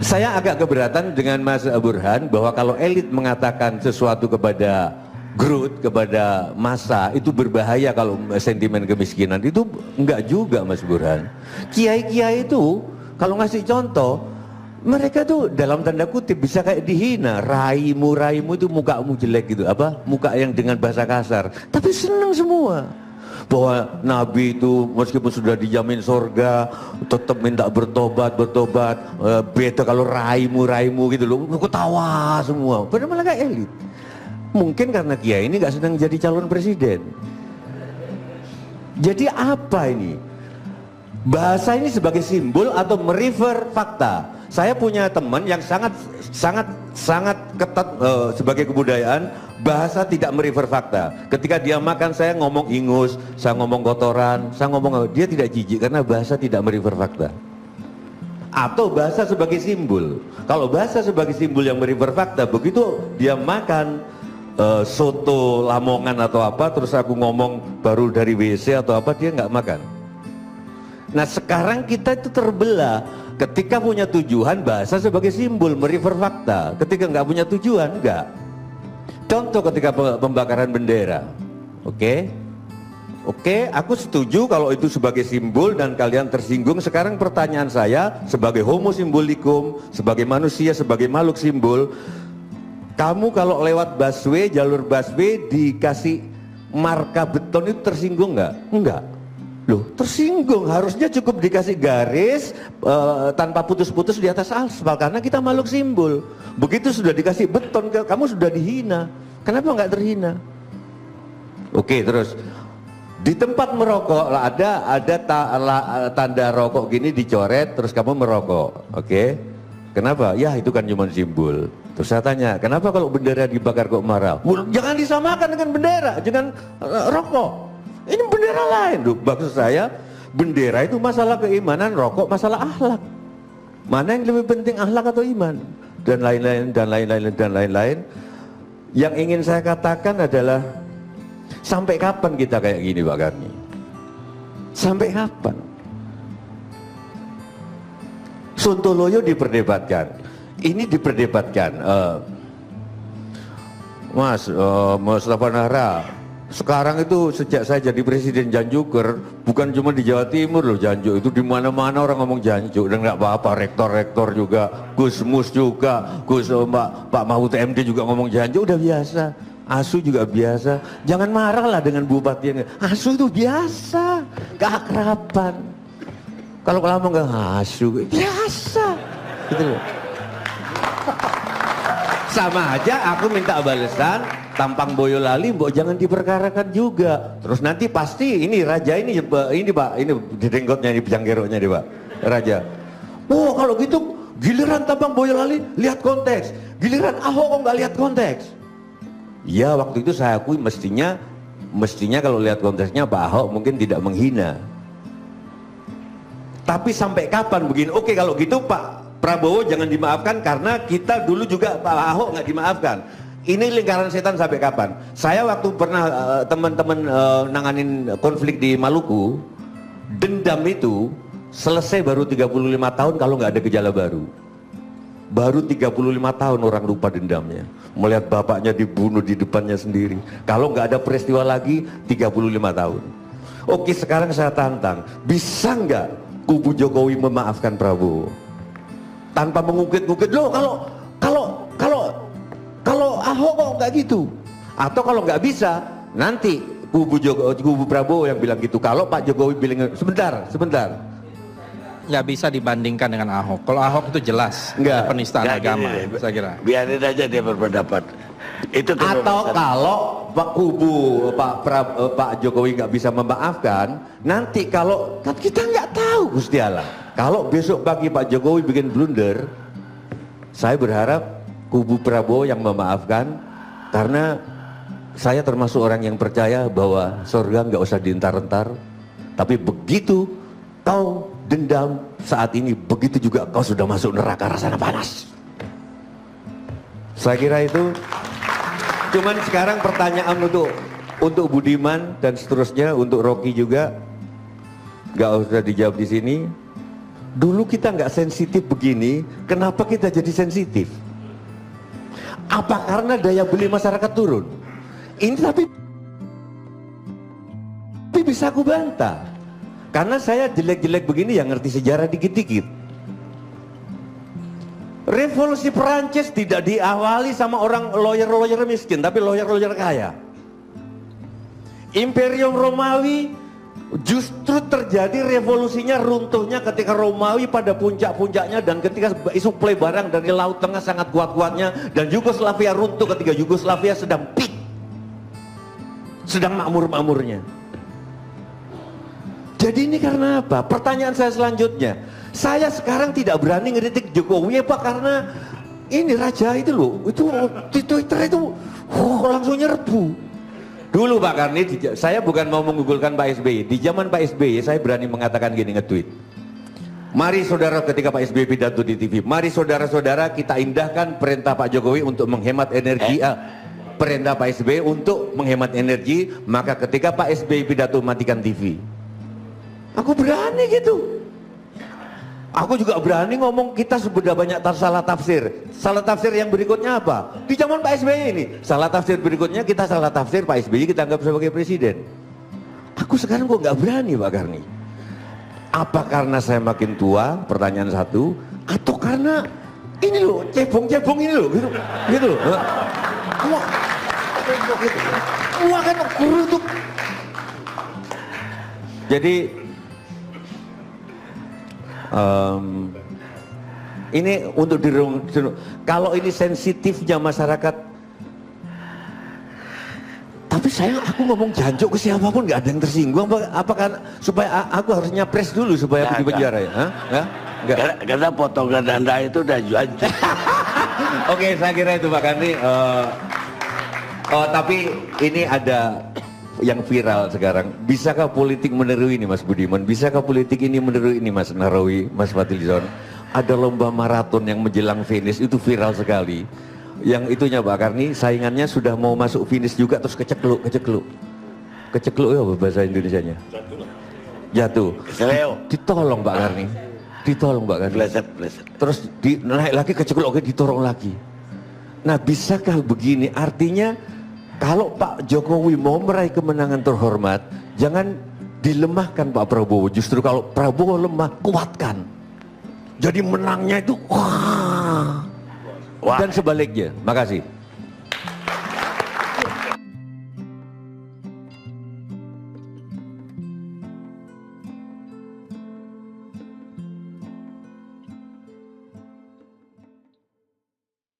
Saya agak keberatan dengan Mas Burhan bahwa kalau elit mengatakan sesuatu kepada Growth, kepada massa itu berbahaya kalau sentimen kemiskinan. Itu enggak juga Mas Burhan. Kiai-kiai itu kalau ngasih contoh, mereka tuh dalam tanda kutip bisa kayak dihina. Raimu itu mukamu jelek gitu, apa? Muka yang dengan bahasa kasar. Tapi seneng semua. Bahwa Nabi itu meskipun sudah dijamin surga tetap minta bertobat. Beda kalau raimu gitu loh, ketawa semua. Padahal malah kayak elit. Mungkin karena kiai ini nggak sedang jadi calon presiden. Jadi apa ini? Bahasa ini sebagai simbol atau merefer fakta. Saya punya teman yang sangat ketat sebagai kebudayaan, bahasa tidak merefer fakta. Ketika dia makan, saya ngomong ingus, saya ngomong kotoran, dia tidak jijik karena bahasa tidak merefer fakta. Atau bahasa sebagai simbol. Kalau bahasa sebagai simbol yang merefer fakta, begitu dia makan soto Lamongan atau apa, terus aku ngomong baru dari WC atau apa, dia nggak makan. Nah sekarang kita itu terbelah. Ketika punya tujuan, bahasa sebagai simbol merefer fakta. Ketika nggak punya tujuan, nggak. Contoh ketika pembakaran bendera, oke, aku setuju kalau itu sebagai simbol dan kalian tersinggung. Sekarang pertanyaan saya sebagai homo simbolikum, sebagai manusia, sebagai makhluk simbol, kamu kalau lewat busway, jalur busway dikasih marka beton itu tersinggung nggak? Enggak. Loh, tersinggung. Harusnya cukup dikasih garis tanpa putus-putus di atas aspal karena kita makhluk simbol. Begitu sudah dikasih beton, kamu sudah dihina. Kenapa nggak terhina? Oke, terus di tempat merokok ada tanda rokok gini dicoret, terus kamu merokok. Oke, kenapa? Ya itu kan cuma simbol. Terus saya tanya, kenapa kalau bendera dibakar kok marah? Jangan disamakan dengan bendera, jangan rokok. Ini bendera lain. Maksud saya, bendera itu masalah keimanan, rokok masalah akhlak. Mana yang lebih penting, akhlak atau iman? Dan lain-lain. Yang ingin saya katakan adalah, sampai kapan kita kayak gini Pak Karni? Sampai kapan? Sontoloyo diperdebatkan, ini diperdebatkan. Mas Mustafa Nahra, sekarang itu sejak saya jadi presiden Janjuker, bukan cuma di Jawa Timur loh, Janjuk itu di mana-mana orang ngomong Janjuk dan nggak apa-apa. Rektor juga, Gusmus juga, Pak Mahfud MD juga ngomong Janjuk, udah biasa. Asu juga biasa. Jangan marah lah dengan bupati yang Asu itu biasa, keakraban. Kalau lama nggak Asu, biasa, gitu loh. Sama aja aku minta balasan tampang Boyolali, mbok jangan diperkarakan juga. Terus nanti pasti ini raja ini Pak, ini di denggotnya, ini janggeroknya nih Pak, raja. Oh kalau gitu giliran tampang Boyolali lihat konteks, giliran Ahok kok nggak lihat konteks. Ya waktu itu saya akui mestinya kalau lihat konteksnya Pak Ahok mungkin tidak menghina. Tapi sampai kapan begini? Oke kalau gitu Pak Prabowo jangan dimaafkan karena kita dulu juga Pak Ahok nggak dimaafkan. Ini lingkaran setan sampai kapan? Saya waktu pernah teman-teman nanganin konflik di Maluku, dendam itu selesai baru 35 tahun kalau nggak ada gejala baru. Baru 35 tahun orang lupa dendamnya. Melihat bapaknya dibunuh di depannya sendiri. Kalau nggak ada peristiwa lagi 35 tahun. Oke sekarang saya tantang, bisa nggak kubu Jokowi memaafkan Prabowo? Tanpa mengungkit-ungkit loh kalau Ahok kok nggak gitu, atau kalau nggak bisa nanti kubu Prabowo yang bilang gitu. Kalau Pak Jokowi bilang sebentar nggak bisa dibandingkan dengan Ahok. Kalau Ahok itu jelas penistaan agama, saya kira. Biarin aja dia berpendapat. Itu atau kalau Pak Jokowi nggak bisa memaafkan, nanti kalau kan kita nggak tahu Gusti Allah. Kalau besok pagi Pak Jokowi bikin blunder, saya berharap kubu Prabowo yang memaafkan, karena saya termasuk orang yang percaya bahwa surga nggak usah dientar-entar. Tapi begitu kau dendam saat ini, begitu juga kau sudah masuk neraka rasanya panas. Saya kira itu. Cuman sekarang pertanyaan untuk Budiman dan seterusnya, untuk Rocky juga nggak usah dijawab di sini. Dulu kita nggak sensitif begini, kenapa kita jadi sensitif? Apa karena daya beli masyarakat turun? Ini tapi bisa aku bantah. Karena saya jelek-jelek begini yang ngerti sejarah dikit-dikit. Revolusi Perancis tidak diawali sama orang lawyer-lawyer miskin, tapi lawyer-lawyer kaya. Imperium Romawi justru terjadi revolusinya, runtuhnya ketika Romawi pada puncak-puncaknya dan ketika suplai barang dari Laut Tengah sangat kuat-kuatnya, dan Yugoslavia runtuh ketika Yugoslavia sedang peak, sedang makmur-makmurnya. Jadi ini karena apa? Pertanyaan saya selanjutnya, saya sekarang tidak berani ngeritik Jokowi Pak, karena ini raja itu loh, itu di Twitter itu langsung nyerbu. Dulu Pak Karni, saya bukan mau menggugulkan Pak SBY. Di zaman Pak SBY saya berani mengatakan gini, nge-tweet. Mari saudara, ketika Pak SBY pidato di TV, mari saudara-saudara kita indahkan perintah Pak Jokowi untuk menghemat energi. Perintah Pak SBY untuk menghemat energi, maka ketika Pak SBY pidato matikan TV. Aku berani gitu. Aku juga berani ngomong kita sudah banyak salah tafsir. Salah tafsir yang berikutnya apa? Di zaman Pak SBY ini, salah tafsir berikutnya kita salah tafsir Pak SBY kita anggap sebagai presiden. Aku sekarang kok nggak berani Pak Karni. Apa karena saya makin tua? Pertanyaan satu. Atau karena ini loh, cebong-cebong ini loh, gitu loh. Wah kan guru tuh. Jadi ini untuk kalau ini sensitifnya masyarakat, tapi aku ngomong jancuk ke siapapun nggak ada yang tersinggung. Apakah supaya aku harus nyapres dulu supaya aku di penjara ya? Enggak. Karena potongan Anda itu udah jancuk. Oke, saya kira itu Pak Karni. Tapi ini ada yang viral sekarang. Bisakah politik meniru ini Mas Budiman? Bisakah politik ini meniru ini Mas Narawi, Mas Fadlizon? Ada lomba maraton yang menjelang finish, itu viral sekali. Yang itunya Pak Karni, saingannya sudah mau masuk finish juga terus kecekluk. Kecekluk ya bahasa Indonesianya? Jatuh. Ditolong Pak Karni. Ditolong Pak Karni. Pleset. Terus naik lagi kecekluk, ditolong lagi. Nah, bisakah begini? Artinya kalau Pak Jokowi mau meraih kemenangan terhormat, jangan dilemahkan Pak Prabowo. Justru kalau Prabowo lemah, kuatkan. Jadi menangnya itu wah. Dan sebaliknya. Makasih.